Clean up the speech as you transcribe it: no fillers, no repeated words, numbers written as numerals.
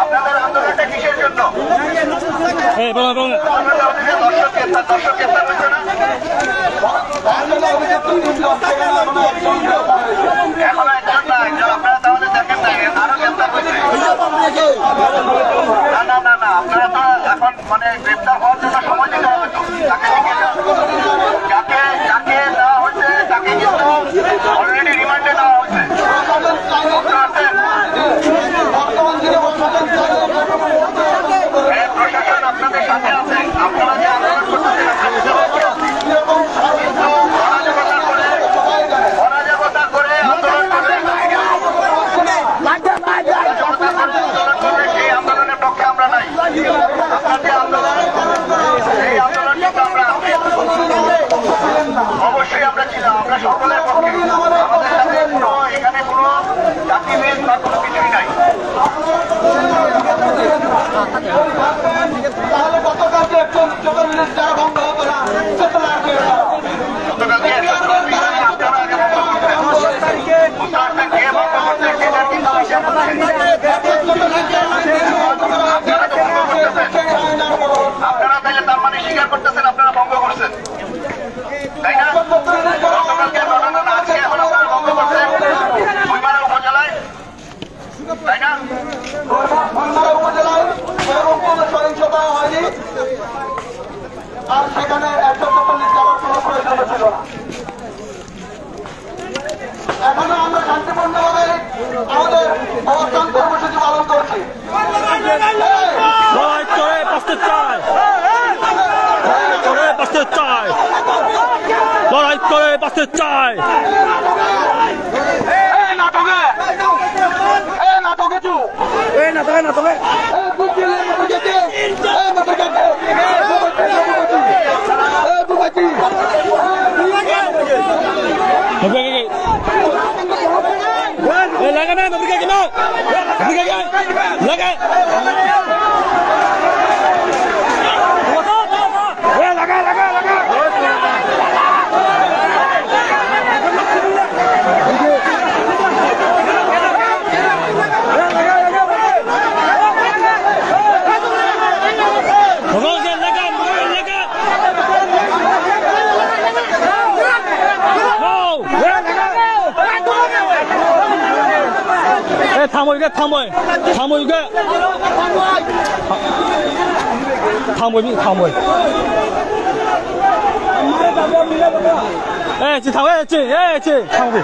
আপনাদের আন্দোলনটা কিসের জন্য? দর্শক গ্রেপ্তার হয়েছে না? এখন একজন না, একজন আপনারা তাহলে দেখেন না, আরো গ্রেপ্তার হয়েছে। না না না, আপনারা তো এখন মানে গ্রেপ্তার হওয়ার জন্য সময় দিতে হবে তো। যাকে যাকে দেওয়া হয়েছে তাকে কিন্তু অলরেডি রিমান্ডে নেওয়া হয়েছে। প্রশাসন আপনাদের সাথে আছে, আপনারা যে আন্দোলন করতেছেন অরাজকতা করে আন্দোলন করলে সেই আন্দোলনের পক্ষে আমরা নাই। আপনার যে আন্দোলন, এই আন্দোলন কিন্তু আমরা অবশ্যই আমরা ছিলাম, আমরা সকলের পক্ষে। আমাদের সাথে কোনো এখানে কোনো জাতিভেদ বা কোনো কিছুই নাই। তাহলে গতকালকে একজন যারা বন্ধ হতো না গতকালকে আপনারা আগে বন্ধ করতেন, কে বন্ধ করতেন সেটার কিন্তু হিসাব হচ্ছে। আপনারা তাইলে তার মানে স্বীকার করতেছেন আপনারা ভঙ্গ করছেন, তাই না? গতকালকে ঘটনা না, আজকে এখন আপনারা ভঙ্গ করছেন বইমারা উপজেলায়, তাই না? উপজেলায় এরকম কোনো সহিংসতা হয়নি, আর সেখানে একজন পুলিশ যাওয়ার কোনো প্রয়োজন ছিল না। এখনো আমরা শান্তিপূর্ণভাবে আমাদের অবস্থান কর্মসূচি পালন করছি। লড়াই করে বাঁচতে চাই। থামো 이게 থামো 이게 থামো 지 থামো 지 থামো